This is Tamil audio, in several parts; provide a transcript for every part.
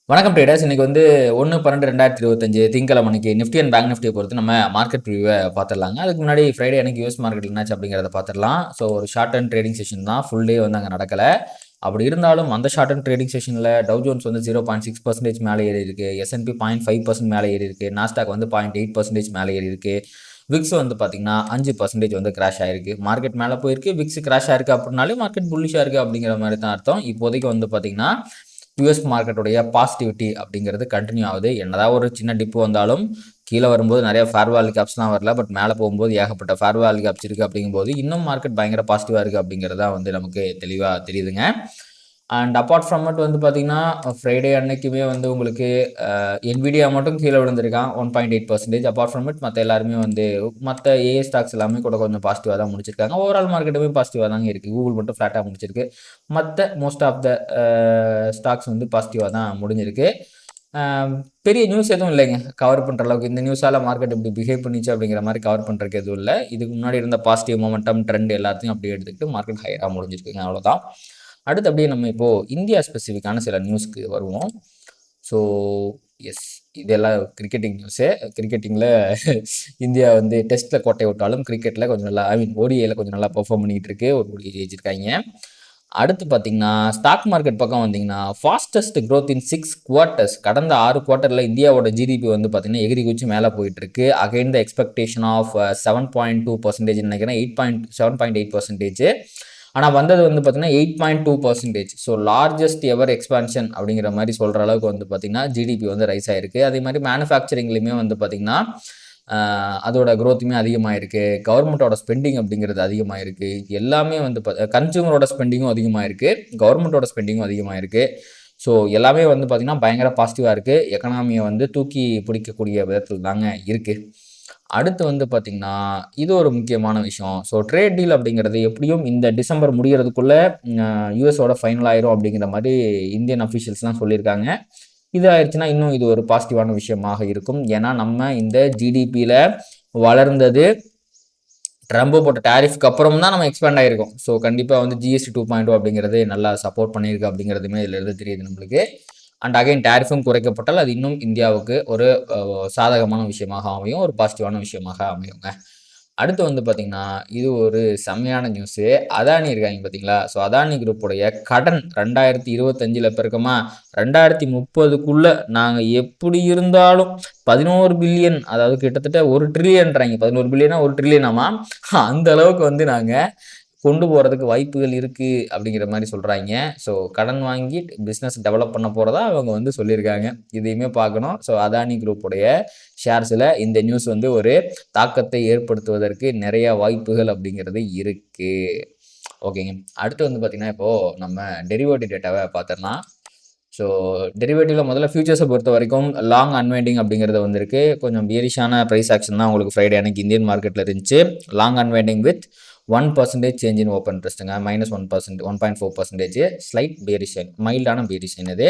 வணக்கம் ட்ரேடர்ஸ். இன்னைக்கு வந்து 1/12/2025 திங்கட்கிழமை அன்னைக்கு நிஃப்டி அண்ட் பேங்க் நிஃப்டியை பொறுத்து நம்ம மார்க்கெட் ரிவ்யூவை பார்த்துடலாங்க. அதுக்கு முன்னாடி ஃப்ரைடே அன்னைக்கு யூஎஸ் மார்க்கெட் என்னாச்சு அப்படிங்கிறத பார்த்துடலாம். ஸோ ஒரு ஷார்ட் அண்ட் ட்ரேடிங் செஷன் தான், ஃபுல் டே வந்து அங்கே நடக்கலை. அப்படி இருந்தாலும் அந்த ஷார்ட் அண்ட் ட்ரேடிங் செஷனில் டவ் ஜோன்ஸ் வந்து 0.6% மேலே ஏறி இருக்கு, S&P 0.5% மேலே ஏறி இருக்கு, நாஸ்டாக் வந்து 0.8% மேலே ஏறி இருக்கு, விக்ஸ் வந்து பார்த்தீங்கன்னா 5% வந்து கிராஷ் ஆயிருக்கு. மார்க்கெட் மேலே போயிருக்கு, விக்ஸ் கிராஷ் ஆயிருக்கு அப்படின்னாலே மார்க்கெட் புல்லிஷாக இருக்குது அப்படிங்கிற மாதிரி தான் அர்த்தம். இப்போதைக்கு வந்து பார்த்தீங்கன்னா யூஎஸ் மார்க்கெட்டுடைய பாசிட்டிவிட்டி அப்படிங்கிறது கண்டினியூ ஆகுது. என்னதான் ஒரு சின்ன டிப்பு வந்தாலும் கீழே வரும்போது நிறைய ஃபேர் வேல்யூ கேப்ஸ்லாம் வரல, பட் மேலே போகும்போது ஏகப்பட்ட ஃபேர் வேல்யூ கேப்ஸ் இருக்குது. அப்படிங்கும்போது இன்னும் மார்க்கெட் பயங்கர பாசிட்டிவாக இருக்குது அப்படிங்கிறது தான் வந்து நமக்கு தெளிவாக தெரியுதுங்க. அண்ட் அப்பார்ட் ஃப்ரம் இட் வந்து பார்த்தீங்கன்னா ஃப்ரைடே அன்னைக்குமே வந்து உங்களுக்கு என்விடியா மட்டும் கீழே விழுந்திருக்கான் 1.8%. அப்பார்ட் ஃப்ரம் இட் மற்ற எல்லாருமே வந்து மற்ற ஏஏ ஸ்டாக்ஸ் எல்லாமே கூட கொஞ்சம் பாசிட்டிவாக தான் முடிச்சிருக்காங்க. ஓவரால் மார்க்கெட்டுமே பாசிட்டிவாக தாங்க இருக்குது. கூகுள் மட்டும் ஃப்ளாட்டாக முடிச்சிருக்கு. மற்ற மோஸ்ட் ஆஃப் த ஸ்டாக்ஸ் வந்து பாசிட்டிவாக தான் முடிஞ்சிருக்கு. பெரிய நியூஸ் எதுவும் இல்லைங்க கவர் பண்ணுற அளவுக்கு. இந்த நியூஸால் மார்க்கெட் இப்படி பிஹேவ் பண்ணிச்சு அப்படிங்கிற மாதிரி கவர் பண்ணுறதுக்கு எதுவும் இல்லை. இதுக்கு முன்னாடி இருந்த பாசிட்டிவ் மொமெண்டம் ட்ரெண்ட் எல்லாத்தையும் அப்படியே எடுத்துக்கிட்டு மார்க்கெட் ஹையராக முடிஞ்சிருக்குங்க, அவ்வளோதான். அடுத்து அப்படியே நம்ம இப்போது இந்தியா ஸ்பெசிஃபிக்கான சில நியூஸ்க்கு வருவோம். ஸோ எஸ், இதெல்லாம் கிரிக்கெட்டிங் நியூஸு. கிரிக்கெட்டிங்கில் இந்தியா வந்து டெஸ்ட்டில் கோட்டை விட்டாலும் கிரிக்கெட்டில் கொஞ்சம் நல்லா, ஓடிஐயில் கொஞ்சம் நல்லா பெர்ஃபார்ம் பண்ணிகிட்டு இருக்கு. ஒரு கோடி ஜெயிச்சிருக்காங்க. அடுத்து பார்த்தீங்கன்னா ஸ்டாக் மார்க்கெட் பக்கம் வந்தீங்கன்னா ஃபாஸ்டஸ்ட் க்ரோத் இன் 6 குவார்ட்டர்ஸ். கடந்த 6 குவார்ட்டரில் இந்தியாவோட ஜிடிபி வந்து பார்த்தீங்கன்னா எகிரி குச்சி மேலே போயிட்டு இருக்கு. அகைன் த எக்ஸ்பெக்டேஷன் ஆஃப் 7.2% நினைக்கிறேன், 7.8%. ஆனால் வந்தது வந்து பார்த்தீங்கன்னா 8.2%. ஸோ லார்ஜஸ்ட் எவர் எக்ஸ்பான்ஷன் அப்படிங்கிற மாதிரி சொல்கிற அளவுக்கு வந்து பார்த்தீங்கன்னா ஜிடிபி வந்து ரைஸ் ஆயிருக்கு. அதே மாதிரி மேனுஃபேக்சரிங்லேயுமே வந்து பார்த்தீங்கன்னா அதோட க்ரோத்துமே அதிகமாக இருக்குது. கவர்மெண்ட்டோட ஸ்பெண்டிங் அப்படிங்கிறது அதிகமாக இருக்குது. எல்லாமே வந்து கன்சூமரோட ஸ்பெண்டிங்கும் அதிகமாக இருக்குது, கவர்மெண்ட்டோட ஸ்பெண்டிங்கும் அதிகமாக இருக்குது. ஸோ எல்லாமே வந்து பார்த்திங்கன்னா பயங்கர பாசிட்டிவாக இருக்குது. எக்கனாமியை வந்து தூக்கி பிடிக்கக்கூடிய விதத்தில் தாங்க இருக்குது. அடுத்து வந்து பார்த்திங்கன்னா இது ஒரு முக்கியமான விஷயம். ஸோ ட்ரேட் டீல் அப்படிங்கிறது எப்படியும் இந்த டிசம்பர் முடிகிறதுக்குள்ளே யூஎஸோட ஃபைனல் ஆயிரும் அப்படிங்கிற மாதிரி இந்தியன் அஃபிஷியல்ஸ்லாம் சொல்லியிருக்காங்க. இது ஆயிடுச்சுன்னா இன்னும் இது ஒரு பாசிட்டிவான விஷயமாக இருக்கும். ஏன்னா நம்ம இந்த ஜிடிபியில் வளர்ந்தது ட்ரம்ப் போட்ட டேரிஃப்க்கு அப்புறம் தான் நம்ம எக்ஸ்பேண்ட் ஆகிருக்கோம். ஸோ கண்டிப்பாக வந்து ஜிஎஸ்டி 2.0 அப்படிங்கிறது நல்லா சப்போர்ட் பண்ணியிருக்கு அப்படிங்கிறதுமே இதில் இருந்து தெரியுது நம்மளுக்கு. அண்ட் அகைன் டேரிஃபும் குறைக்கப்பட்டால் அது இன்னும் இந்தியாவுக்கு ஒரு சாதகமான விஷயமாக அமையும், ஒரு பாசிட்டிவான விஷயமாக அமையுங்க. அடுத்து வந்து பார்த்திங்கன்னா இது ஒரு செம்மையான நியூஸு. அதானி இருக்காங்க பார்த்தீங்களா? ஸோ அதானி குரூப்புடைய கடன் 2025 பெருக்கமா 2030க்குள்ளே நாங்கள் எப்படி இருந்தாலும் 11 பில்லியன், அதாவது கிட்டத்தட்ட 1 ட்ரில்லியன்றாங்க. 11 பில்லியனா 1 ட்ரில்லியனாமா, அந்த அளவுக்கு வந்து நாங்கள் கொண்டு போகிறதுக்கு வாய்ப்புகள் இருக்குது அப்படிங்கிற மாதிரி சொல்கிறாங்க. ஸோ கடன் வாங்கி பிஸ்னஸ் டெவலப் பண்ண போகிறதா அவங்க வந்து சொல்லியிருக்காங்க. இதையுமே பார்க்கணும். ஸோ அதானி குரூப்புடைய ஷேர்ஸில் இந்த நியூஸ் வந்து ஒரு தாக்கத்தை ஏற்படுத்துவதற்கு நிறைய வாய்ப்புகள் அப்படிங்கிறது இருக்குது. ஓகேங்க. அடுத்து வந்து பார்த்திங்கன்னா இப்போது நம்ம டெரிவேட்டிவ் டேட்டாவை பார்த்துடலாம். ஸோ டெரிவேட்டிவில் முதல்ல ஃபியூச்சர்ஸை பொறுத்த வரைக்கும் லாங் அன்வைண்டிங் அப்படிங்கிறது வந்திருக்கு. கொஞ்சம் பியரிஷான ப்ரைஸ் ஆக்ஷன் தான் உங்களுக்கு ஃப்ரைடே அன்னைக்கு இந்தியன் மார்க்கெட்டில் இருந்துச்சு. Long unwinding with 1% change in open இன்ட்ரெஸ்ட்டுங்க, -1%, 1.4%. ஸ்லைட் பியரிஷன், மைல்டான பியரிஷன் இது.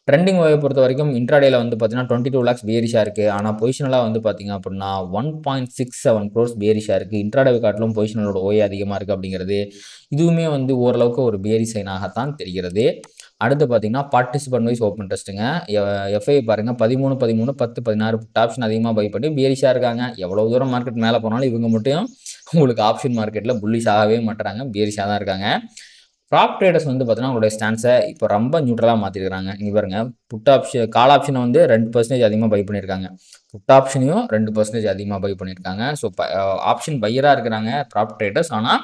ட்ரெண்டிங் ஓயை பொறுத்த வரைக்கும் இன்ட்ராடேல வந்து பார்த்தீங்கன்னா 22 lakhs பியரிஷாக இருக்குது. ஆனால் பொசிஷனலாக வந்து பார்த்திங்க அப்படின்னா 1.67 crores பியரிஷாக இருக்குது. இன்ட்ராடேவை காட்டிலும் பொசிஷனலோட ஓயை அதிகமாக இருக்குது அப்படிங்கிறது இதுவுமே வந்து ஓரளவுக்கு ஒரு பியரி சைனாகத்தான் தெரிகிறது. அடுத்து பார்த்தீங்கன்னா பார்ட்டிசிபென்ட் வைஸ் ஓப்பன் இன்ட்ரெஸ்ட்டுங்க. எஃப்ஐ பாருங்கள் 13, 13, 10, 16 புட் ஆப்ஷன் அதிகமாக பை பண்ணி பியரிஷாக இருக்காங்க. எவ்வளோ தூரம் மார்க்கெட் மேலே போனாலும் இவங்க மட்டும் உங்களுக்கு ஆப்ஷன் மார்க்கெட்டில் புல்லிஷ் ஆகவே மாட்டுறாங்க, பியரிஷாக தான் இருக்காங்க. ப்ராப் ட்ரேடர்ஸ் வந்து பார்த்தீங்கன்னா உங்களுடைய ஸ்டான்ஸை இப்போ ரொம்ப நியூட்ரலாக மாற்றிருக்காங்க. இங்கே பாருங்கள், புட் ஆப்ஷன் கால் ஆப்ஷனை வந்து 2% அதிகமாக பை பண்ணியிருக்காங்க, புட் ஆப்ஷனையும் 2% அதிகமாக பை பண்ணியிருக்காங்க. ஸோ ஆப்ஷன் பையராக இருக்கிறாங்க ப்ராப் ட்ரேடர்ஸ். ஆனால்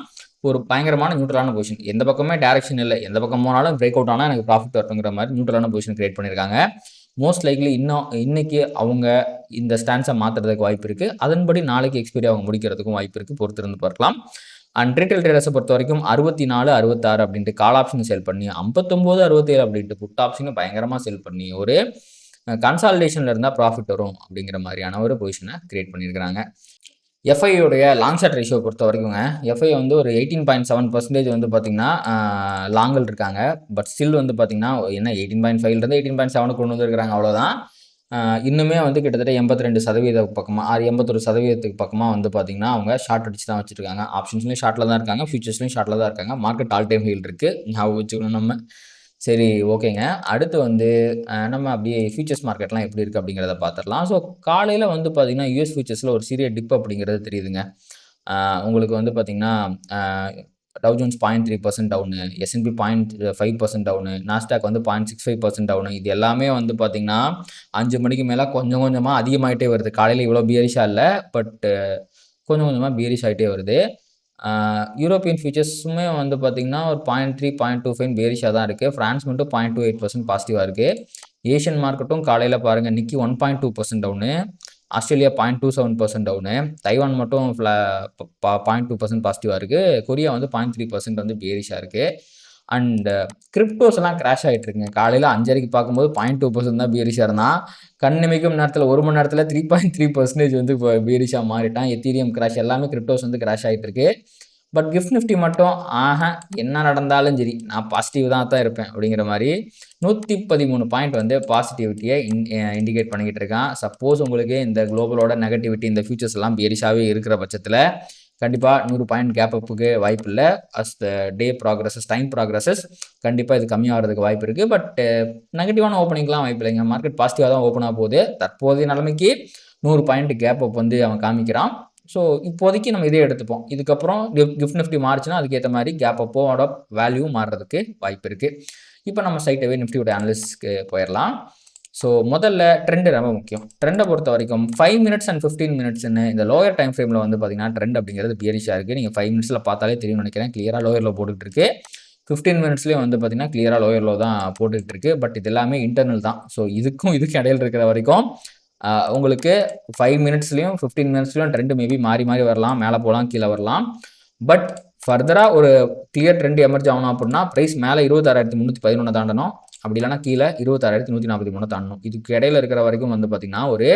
ஒரு பயங்கரமான நியூட்ரலான பொசிஷன், எந்த பக்கமே டேரக்ஷன் இல்லை, எந்த பக்கம் போனாலும் பிரேக் அவுட் ஆனால் எனக்கு ப்ராஃபிட் வரணுங்கிற மாதிரி நியூட்ரலான பொசிஷன் கிரியேட் பண்ணியிருக்காங்க. மோஸ்ட் லைக்லி இன்னைக்கு அவங்க இந்த ஸ்டான்ஸை மாற்றுறதுக்கு வாய்ப்பு இருக்குது. அதன்படி நாளைக்கு எக்ஸ்பீரி அவங்க முடிக்கிறதுக்கும் வாய்ப்பு இருக்குது, பொறுத்திருந்து பார்க்கலாம். அண்ட் ரீட்டைல் ட்ரேடர்ஸை பொறுத்த வரைக்கும் 64, 66 அப்படின்ட்டு கால் ஆப்ஷன் செல் பண்ணி 59, 67 அப்படின்ட்டு புட் ஆப்ஷனும் பயங்கரமாக செல் பண்ணி ஒரு கன்சாலிடேஷனில் இருந்தால் ப்ராஃபிட் வரும் அப்படிங்கிற மாதிரியான ஒரு பொசிஷனை கிரியேட் பண்ணியிருக்கிறாங்க. எஃப்ஐயோடைய லாங் ஷார்ட் ரேஷியோ பொறுத்த வரைக்குங்க எஃப்ஐ வந்து ஒரு 18.7% வந்து பார்த்திங்கன்னா லாங்கில் இருக்காங்க. பட் ஸ்டில் வந்து பார்த்திங்கன்னா என்ன 18.5லேருந்து 18.7 கொண்டு வந்துருக்காங்க, அவ்வளோதான். இன்னுமே வந்து கிட்டத்தட்ட 82% பக்கமாக 81% பக்கமாக வந்து பார்த்திங்கன்னா அவங்க ஷார்ட் அடிச்சு தான் வச்சுருக்காங்க. ஆப்ஷன்ஸ்லையும் ஷார்ட்டில் தான் இருக்காங்க, ஃபியூச்சர்ஸ்லையும் ஷார்ட்டில் தான் இருக்காங்க. மார்க்கெட் ஆல் டைம் ஹையில் இருக்குது, ஞாபகம் வச்சுக்கணும் நம்ம. சரி, ஓகேங்க. அடுத்து வந்து நம்ம அப்படியே ஃபியூச்சர்ஸ் மார்க்கெட்லாம் எப்படி இருக்கு அப்படிங்கிறத பார்த்துரலாம். ஸோ காலையில வந்து பார்த்தீங்கன்னா, யுஎஸ் ஃபியூச்சர்ஸ்ல ஒரு சிறிய டிப் அப்படிங்கிறது தெரியுதுங்க. அ உங்களுக்கு வந்து பார்த்தீங்கன்னா, அ Dow Jones 0.3% down, S&P 0.5% down, Nasdaq வந்து 0.65% டவுனு. இது எல்லாமே வந்து பார்த்தீங்கன்னா, 5 மணிக்கு மேல கொஞ்சம் கொஞ்சமா அதிகமாயிட்டே வருது. காலையில இவ்வளோ பியரிஷா இல்ல. பட் கொஞ்சம் கொஞ்சமா பியரிஷ் ஆயிட்டே வருது. ஆ யூரோப்பியன் ஃபியூச்சர்ஸுமே வந்து பார்த்தீங்கன்னா, ஒரு 0.3, 0.25 பேரிஷா தான் இருக்கு. ஃபிரான்ஸ் மட்டும் 0.28% பாசிட்டிவா இருக்கு. ஏசியன் மார்க்கெட்டும் காலையில பாருங்க நிக்கி 1.2% டவுனு, ஆஸ்திரேலியா 0.27% டவுனு, தைவான் மட்டும் 0.2% பாசிட்டிவா இருக்கு. கொரியா வந்து 0.3% வந்து பேரிஷா இருக்கு. அண்ட் கிரிப்டோஸ்லாம் கிராஷ் ஆயிட்டு இருக்குங்க. காலையில 5:30க்கு பார்க்கும்போது 0.2% தான் பேரிஷா இருந்தான். கண்ணிமைக்கும் நேரத்தில 1 மணி நேரத்தில 3.3% வந்து பேரிஷா மாறிட்டான். எத்தீரியம் கிராஷ் எல்லாமே கிரிப்டோஸ் வந்து கிராஷ் ஆயிட்டு இருக்கு. பட் கிஃப்ட் நிஃப்டி மட்டும் என்ன நடந்தாலும் சரி, நான் பாசிட்டிவ் தான் இருப்பேன் அப்படிங்கிற மாரி 113 பாயிண்ட் வந்து பாசிட்டிவிட்டிய இண்டிகேட் பண்ணிக்கிட்டு இருக்கான். சப்போஸ் உங்களுக்கு இந்த குளோபலோட நெகட்டிவிட்டி இந்த ஃபியூச்சர்ஸ்லாம் பேரிஷாவே இருக்கிற பட்சத்தில, கண்டிப்பா 100 பாயிண்ட் கேப் அப்புக்கு வாய்ப்பு இல்ல. அஸ் த டே ப்ராக்ரஸஸ், டைம் ப்ராக்ரஸஸ் கண்டிப்பா இது கம்மியாகறதுக்கு வாய்ப்பு இருக்கு. பட் நெகட்டிவான ஓப்பனிங்லாம் வாய்ப்பு இல்லைங்க. மார்க்கெட் பாசிட்டிவா தான் ஓப்பன் ஆக போகுது. தற்போதைய நிலைமைக்கு 100 பாயிண்ட் கேப் அப் வந்து அவன் காமிக்கிறான். ஸோ இப்போதைக்கு நம்ம இதே எடுத்துப்போம். இதுக்கப்புறம் கிஃப்ட் நிஃப்டி மாறுச்சுன்னா, அதுக்கேத்த மாரி கேப் அப்போட வேல்யூ மாறுறதுக்கு வாய்ப்பு இருக்கு. இப்ப நம்ம ஸ்ட்ரெய்ட் அவே நிஃப்டியோட அனாலிசிஸ்க்கு போயிரலாம். ஸோ முதல்ல ட்ரெண்ட் ரொம்ப முக்கியம். ட்ரெண்ட பொறுத்தவரைக்கும் 5 மினிட்ஸ் அண்ட் 15 மினிட்ஸ்ன்னு இந்த லோயர் டைம் ஃப்ரேம்ல வந்து பார்த்தீங்கன்னா, ட்ரெண்ட் அப்படிங்கிறது பியரிஷா இருக்கு. நீங்க 5 மினிட்ஸ்ல பார்த்தாலே தெரியும்னு நினைக்கிறேன். கிளியரா லோயர் லோ போட்டுட்டு இருக்கு. 15 மினிட்ஸ்லயும் வந்து பார்த்தீங்கன்னா, கிளியரா லோயர் லோ தான் போட்டுட்டு இருக்கு. பட் இது எல்லாமே இன்டர்னல் தான். ஸோ இதுக்கும் இடையில இருக்கிற வரைக்கும் உங்களுக்கு 5 மினிட்ஸ்லயும் 15 மினிட்ஸ்லயும் ட்ரெண்ட் மேபி மாறி மாறி வரலாம். மேல போலாம், கீழ வரலாம். பட் ஃபர்தரா ஒரு கிளியர் ட்ரெண்ட் எமர்ஜ் ஆகணும் அப்படின்னா, பிரைஸ் மேல 26,311 தாண்டணும். அப்படி இல்லன்னா கீழ 26,143 தாண்டணும். இதுக்கு இடையில இருக்கிற வரைக்கும் வந்து பார்த்தீங்கன்னா, ஒரு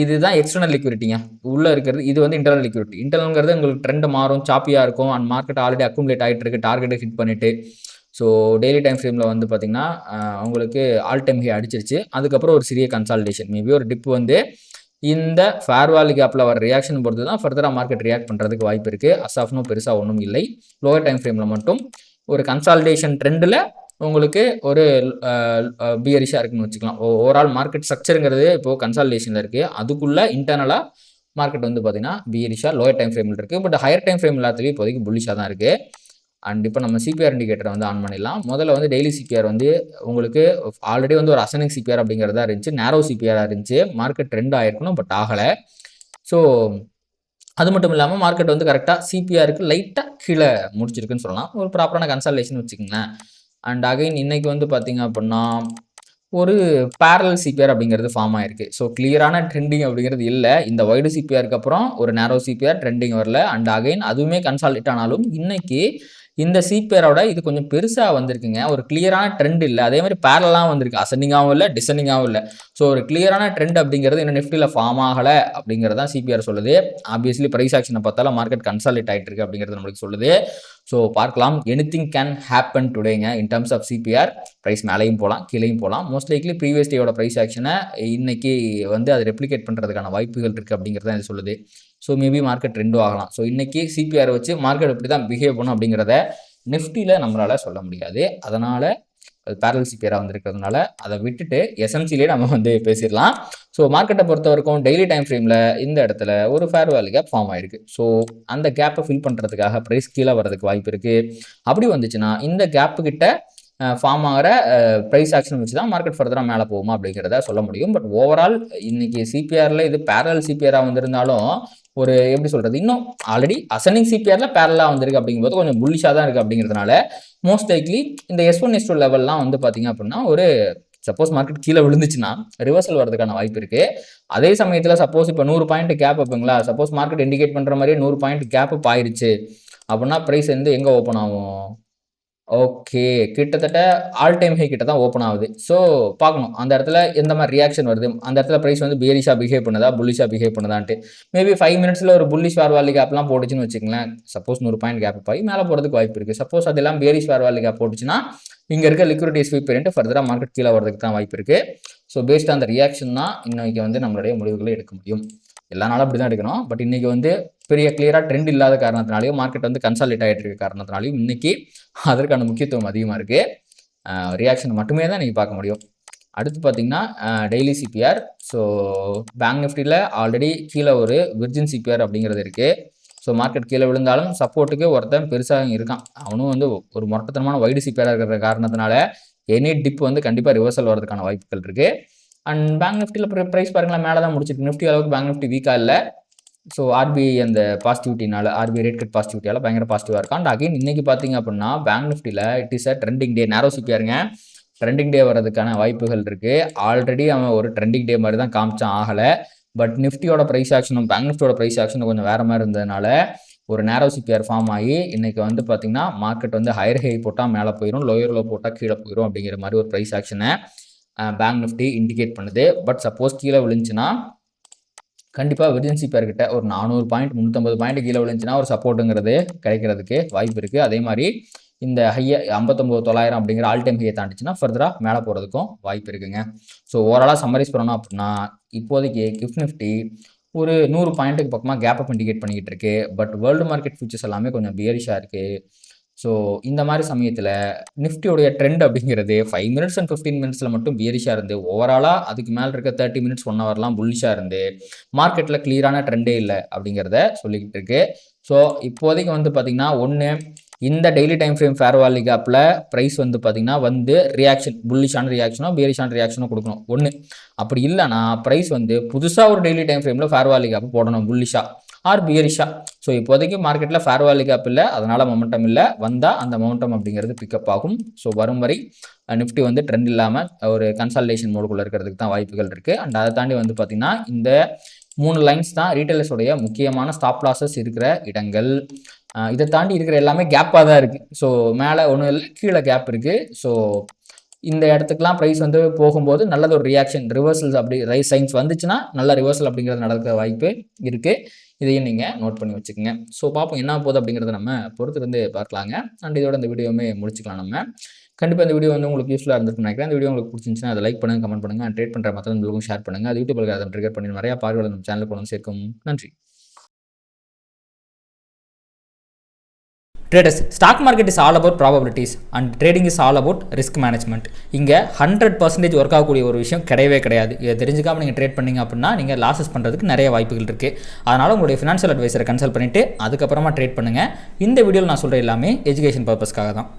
இதுதான் எக்ஸ்டர்னல் லிக்விடிட்டிங்க. உள்ள இருக்கிறது இது வந்து இன்டர்னல் லிக்விடிட்டி. இன்டர்னல்ங்கிறது உங்களுக்கு ட்ரெண்ட் மாறும், சாப்பியா இருக்கும். அண்ட் மார்க்கெட் ஆல்ரெடி அக்குமுலேட் ஆயிட்டு இருக்கு. டார்கெட்ட ஹிட் பண்ணிட்டு. ஸோ டெய்லி டைம் ஃப்ரேம்ல வந்து பார்த்தீங்கன்னா, உங்களுக்கு ஆல் டைம் ஹை அடிச்சிருச்சு. அதுக்கப்புறம் ஒரு சிறிய கன்சாலிடேஷன். மேபி ஒரு டிப் வந்து இந்த ஃபேர் வேல்யூ கேப்ல வர ரியாக்ஷன் பொறுத்து தான் ஃபர்தரா மார்க்கெட் ரியாக்ட் பண்றதுக்கு வாய்ப்பு இருக்கு. அஸ் ஆஃப் நோ பெருசா ஒண்ணும் இல்லை. லோவர் டைம் ஃப்ரேம்ல மட்டும் ஒரு கன்சாலிடேஷன் ட்ரெண்ட்ல உங்களுக்கு ஒரு பியரிஷா இருக்குன்னு வச்சுக்கலாம். ஓவரால் மார்க்கெட் ஸ்ட்ரக்சர்ங்கிறது இப்போ கன்சாலிடேஷன்ல இருக்கு. அதுக்குள்ள இன்டர்னலா மார்க்கெட் வந்து பார்த்தீங்கன்னா, பியரிஷா லோயர் டைம் ஃப்ரேம்ல இருக்கு. பட் ஹையர் டைம் ஃப்ரேம் எல்லாத்துலயும் இப்போதைக்கு புல்லிஷா தான் இருக்கு. அண்ட் இப்போ நம்ம சிபிஆர் இண்டிகேட்டரை வந்து ஆன் பண்ணிடலாம். முதல்ல வந்து டெய்லி சிபிஆர் வந்து உங்களுக்கு ஆல்ரெடி வந்து ஒரு அசனிங் சிபிஆர் அப்படிங்கிறதா இருந்துச்சு. நேரோ சிபிஆரா இருந்துச்சு. மார்க்கெட் ட்ரெண்ட் ஆயிருக்கணும். பட் ஆகல. ஸோ அது மட்டும் இல்லாம மார்க்கெட் வந்து கரெக்ட்டா சிபிஆருக்கு லைட்டா கீழ முடிச்சிருக்குன்னு சொல்லலாம். ஒரு ப்ராப்பரான கன்சாலிடேஷன் வச்சுக்கங்களேன். அண்ட் அகைன் இன்னைக்கு வந்து பார்த்தீங்க அப்படின்னா, ஒரு பேரலல் சிபிஆர் அப்படிங்கிறது ஃபார்ம் ஆயிருக்கு. ஸோ கிளியரான ட்ரெண்டிங் அப்படிங்கிறது இல்ல. இந்த வைடு சிபிஆருக்கு அப்புறம் ஒரு நேரோ சிபிஆர் ட்ரெண்டிங் வரல. அண்ட் அகைன் அதுவுமே கன்சாலிடேட் ஆனாலும் இன்னைக்கு இந்த சிபிஆரோட இது கொஞ்சம் பெருசா வந்திருக்குங்க. ஒரு கிளியரான ட்ரெண்ட் இல்ல. அதே மாரி பேரலலா வந்திருக்கு. அசெண்டிங்காவும் இல்ல, டிசெண்டிங்காவும் இல்ல. ஸோ ஒரு கிளியரான ட்ரெண்ட் அப்படிங்கிறது இன்னும் நிஃப்டில ஃபார்ம் ஆகல அப்படிங்கிறது தான் சிபிஆர் சொல்லுது. ஆப்வியஸ்லி பிரைஸ் ஆக்ஷன பார்த்தாலும் மார்க்கெட் கன்சாலிடேட் ஆயிட்டு இருக்கு அப்படிங்கிறது நம்மளுக்கு சொல்லுது. ஸோ பார்க்கலாம். எனிதிங் கேன் ஹேப்பன் டுடேங்க in terms of CPR. Price மேலேயும் போலாம், கீழேயும் போலாம். மோஸ்ட் லைக்லி ப்ரீவியஸ் டேயோட பிரைஸ் ஆக்ஷனை இன்னைக்கு வந்து அதை ரெப்ளிகேட் பண்றதுக்கான வாய்ப்புகள் இருக்கு அப்படிங்கிறது தான் இது சொல்லுது. ஸோ மேபி மார்க்கெட் ட்ரெண்டும் ஆகலாம். ஸோ இன்னைக்கு சிபிஆர் வச்சு மார்க்கெட் இப்படி தான் பிஹேவ் பண்ணும் அப்படிங்கிறத நிஃப்டியில் நம்மளால சொல்ல முடியாது. அதனால பேரல் சிபிஆரா வந்திருக்கிறதுனால அதை விட்டுட்டு எஸ்எம்சிலே நம்ம வந்து பேசிடலாம். ஸோ மார்க்கெட்டை பொறுத்த வரைக்கும் டெய்லி டைம் ஃப்ரேமில் இந்த இடத்துல ஒரு ஃபேர் வேல்யூ கேப் ஃபார்ம் ஆயிருக்கு. ஸோ அந்த கேப்பை ஃபில் பண்ணுறதுக்காக ப்ரைஸ் கீழே வரதுக்கு வாய்ப்பு இருக்கு. அப்படி வந்துச்சுன்னா இந்த கேப்பு கிட்ட ஃபார்ம் ஆகிற ப்ரைஸ் ஆக்ஷன் வச்சு தான் மார்க்கெட் ஃபர்தராக மேலே போகுமா அப்படிங்கிறத சொல்ல முடியும். பட் ஓவரால் இன்னைக்கு சிபிஆரில் இது பேரல் சிபிஆராக வந்திருந்தாலும் ஒரு எப்படி சொல்றது, இன்னும் ஆல்ரெடி அசனிங் சிபிஆர்ல பேரலா வந்திருக்கு அப்படிங்கும்போது கொஞ்சம் புல்லிஷா தான் இருக்கு அப்படிங்கிறதுனால மோஸ்ட் லைக்லி இந்த S1 S2 லெவல்லாம் வந்து பாத்தீங்க அப்படின்னா ஒரு சப்போஸ் மார்க்கெட் கீழே விழுந்துச்சுன்னா ரிவர்சல் வரதுக்கான வாய்ப்பு இருக்கு. அதே சமயத்துல சப்போஸ் இப்போ 100 பாயிண்ட் கேப் அப்புங்களா, சப்போஸ் மார்க்கெட் இண்டிகேட் பண்ற மாதிரியே 100 பாயிண்ட் கேப் அப் ஆயிருச்சு அப்படின்னா பிரைஸ் வந்து எங்க ஓப்பன் ஆகும்? ஓகே. கிட்டத்தட்ட ஆல் டைம் ஹை கிட்ட தான் ஓப்பன் ஆகுது. ஸோ பார்க்கணும். அந்த இடத்துல எந்த மாரி ரியாக்ஷன் வருது. அந்த இடத்துல பிரைஸ் வந்து பியரிஷா பிஹேவ் பண்ணுதா, புல்லிஷா பிஹேவ் பண்ணுதான்ட்டு. மேபி 5 மினிட்ஸ்ல ஒரு புல்லிஷ் ஃபேர் வேல்யூ கேப்லாம் போட்டுச்சுன்னு வச்சுக்கங்களேன். சப்போஸ் 100 பாயிண்ட் கேப் ஆகி மேல போறதுக்கு வாய்ப்பு இருக்கு. சப்போஸ் அதெல்லாம் பியரிஷ் ஃபேர் வேல்யூ கேப் போட்டுச்சுன்னா, இங்க இருக்க லிக்விடிட்டி ஸ்வீப் பண்ணிட்டு ஃபர்தரா மார்க்கெட் கீழ வரதுக்கு தான் வாய்ப்பு இருக்கு. So based on the reaction தான் இன்னைக்கு வந்து நம்மளுடைய முடிவுகளை எடுக்க முடியும். எல்லா நாளும் அப்படி தான் எடுக்கணும். பட் இன்னைக்கு வந்து பெரிய கிளியரா ட்ரெண்ட் இல்லாத காரணத்தினாலயும் மார்க்கெட் வந்து கன்சாலிடேட் ஆயிட்டு இருக்க காரணத்தினாலயும் இன்னைக்கு அதற்கான முக்கியத்துவம் அதிகமா இருக்கு. ரியாக்ஷன் மட்டுமே தான் நீங்கள் பார்க்க முடியும். அடுத்து பார்த்தீங்கன்னா டெய்லி சிபிஆர். ஸோ பேங்க் நிஃப்டியில் ஆல்ரெடி கீழே ஒரு விர்ஜின் சிபிஆர் அப்படிங்கிறது இருக்குது. ஸோ மார்க்கெட் கீழே விழுந்தாலும் சப்போர்ட்டுக்கு ஒருத்தன் பெருசாக இருக்கான். அவனும் வந்து ஒரு முரட்டத்தனமான வைடு சிபிஆராக இருக்கிற காரணத்தினால எனி டிப் வந்து கண்டிப்பாக ரிவர்சல் வரதுக்கான வாய்ப்புகள் இருக்குது. அண்ட் பேங்க் நிஃப்டியில் ப்ரைஸ் பாருங்களேன் மேலே தான் முடிச்சிருக்கு. நிஃப்டி அளவுக்கு பேங்க் நிஃப்டி வீக்காக இல்லை. ஸோ ஆர்பிஐ அந்த பாசிட்டிவிட்டினால ஆர்பிஐ ரேட் கட் பாசிட்டிவிட்டியால் பயங்கர பாசிட்டிவாக இருக்கும். அண்ட் அகைன் இன்றைக்கி பார்த்தீங்க அப்படின்னா பேங்க் நிஃப்டியில் it is a trending day. Narrow சிபிஆருங்க, ட்ரெண்டிங் டே வர்றதுக்கான வாய்ப்புகள் இருக்குது. ஆல்ரெடி அவன் ஒரு ட்ரெண்டிங் டே மாதிரி தான் காமிச்சான், ஆகலை. பட் நிஃப்டியோட ப்ரைஸ் ஆக்ஷனும் பேங்க் நிஃப்டியோட ப்ரைஸ் ஆக்ஷனும் கொஞ்சம் வேறு மாதிரி இருந்ததுனால ஒரு நேரோ சிபிஆர் ஃபார்ம் ஆகி இன்றைக்கி வந்து பார்த்திங்கன்னா மார்க்கெட் வந்து ஹையர் ஹை போட்டால் மேலே போயிடும், லோயர் லோ போட்டால் கீழே போயிடும் அப்படிங்கிற மாதிரி ஒரு ப்ரைஸ் ஆக்ஷனை பேங்க் நிஃப்டி இண்டிகேட் பண்ணுது. பட் சப்போஸ் கீழே விழுந்துச்சுன்னா கண்டிப்பாக விர்ஜின் சிபிஆர் கிட்ட ஒரு 400 பாயிண்ட் 350 பாயிண்ட் கீழே விழுந்துச்சுன்னா ஒரு சப்போர்ட்டுங்கிறது கிடைக்கிறதுக்கு வாய்ப்பு இருக்குது. அதே மாதிரி இந்த ஹையை 59,900 அப்படிங்கிற ஆல் டைம் ஹையை தாண்டிச்சுன்னா ஃபர்தராக மேலே போகிறதுக்கும் வாய்ப்பு இருக்குங்க. ஸோ ஓவராலாக சம்மரைஸ் பண்ணணும் அப்படின்னா இப்போதைக்கு கிஃப்ட் நிஃப்டி ஒரு 100 பாயிண்ட்டுக்கு பக்கமாக கேப் அப் இண்டிகேட் பண்ணிக்கிட்டு இருக்கு. பட் வேர்ல்டு மார்க்கெட் ஃபியூச்சர்ஸ் எல்லாமே கொஞ்சம் பியரிஷாக இருக்குது. ஸோ இந்த மாதிரி சமயத்தில் நிஃப்டியோடைய ட்ரெண்ட் அப்படிங்கிறது 5 மினிட்ஸ் அண்ட் 15 மினிட்ஸில் மட்டும் பியரிஷாக இருந்து ஓவராலாக அதுக்கு மேலே இருக்க 30 மினிட்ஸ் 1 ஹவர்லாம் புல்லிஷாக இருந்து மார்க்கெட்டில் கிளியரான ட்ரெண்டே இல்லை அப்படிங்கிறத சொல்லிக்கிட்டு இருக்கு. ஸோ இப்போதைக்கு வந்து பார்த்திங்கன்னா ஒன்று இந்த daily time frame fair value கேப்பில் ப்ரைஸ் வந்து பார்த்திங்கன்னா வந்து ரியாக்ஷன் புல்லிஷான ரியாக்ஷனோ பியரிஷான ரியாக்ஷனோ கொடுக்கணும் ஒன்று. அப்படி இல்லைனா ப்ரைஸ் வந்து புதுசாக ஒரு டெய்லி டைம் ஃப்ரேமில் ஃபேர் வேல்யூ கேப் போடணும் புல்லிஷா ஆர் பியரிஷா. ஸோ இப்போதைக்கு மார்க்கெட்டில் ஃபேர் வேல்யூ கேப் இல்லை, அதனால் மொமெண்டம் இல்லை. வந்தால் அந்த மொமெண்டம் அப்படிங்கிறது பிக்கப் ஆகும். ஸோ வரும் வரை நிஃப்டி வந்து ட்ரெண்ட் இல்லாமல் ஒரு கன்சால்டேஷன் மோடுக்குள்ளே இருக்கிறதுக்கு தான் வாய்ப்புகள் இருக்குது. அண்ட் அதை தாண்டி வந்து பார்த்திங்கன்னா இந்த 3 லைன்ஸ் தான் ரீட்டைலர்ஸோடைய முக்கியமான ஸ்டாப் லாஸஸ் இருக்கிற இடங்கள். இதை தாண்டி இருக்கிற எல்லாமே கேப்பாக தான் இருக்குது. ஸோ மேலே ஒன்றும் இல்லை, கீழே கேப் இருக்குது. ஸோ இந்த இடத்துக்குலாம் ப்ரைஸ் வந்து போகும்போது நல்லது ஒரு ரியாக்ஷன் ரிவர்சல்ஸ் அப்படி ரைஸ் சைன்ஸ் வந்துச்சுன்னா நல்ல ரிவர்சல் அப்படிங்கிறது நடக்கிற வாய்ப்பு இருக்குது. இதையும் நீங்கள் நோட் பண்ணி வச்சுக்கோங்க. ஸோ பார்ப்போம் என்ன போகுது அப்படிங்கிறத நம்ம பொறுத்து வந்து பார்க்கலாங்க. அண்ட் இதோட இந்த வீடியோவுமே முடிச்சுக்கலாம். நம்ம கண்டிப்பாக இந்த வீடியோ வந்து உங்களுக்கு யூஸ்ஃபுல்லாக இருந்திருக்குன்னு நினைக்கிறேன். இந்த வீடியோ உங்களுக்கு பிடிச்சிருந்துச்சுன்னா அதை லைக் பண்ணுங்கள், கமெண்ட் பண்ணுங்கள், அண்ட் ட்ரேட் பண்ணுற மற்றவங்களுக்கும் ஷேர் பண்ணுங்கள். அது யூடியூபில் அதை ட்ரிகர் பண்ணி நிறையா பார்வையாளர் நம்ம சேனலுக்கு கொண்டு சேர்க்கும். நன்றி. Traders, stock market is all about probabilities and trading is all about risk management. இங்கே 100% ஒர்க் ஆகக்கூடிய ஒரு விஷயம் கிடையவே கிடையாது. இதை தெரிஞ்சுக்காமல் நீங்கள் ட்ரேட் பண்ணிங்க அப்படின்னா நீங்கள் லாஸஸ் பண்ணுறதுக்கு நிறைய வாய்ப்புகள் இருக்குது. அதனால் உங்களுடைய ஃபினான்ஷியல் அட்வைசரை கன்சல்ட் பண்ணிவிட்டு அதுக்கப்புறமா ட்ரேட் பண்ணுங்கள். இந்த வீடியோவில் நான் சொல்கிற எல்லாமே எஜுகேஷன் பர்பஸ்க்காக தான்.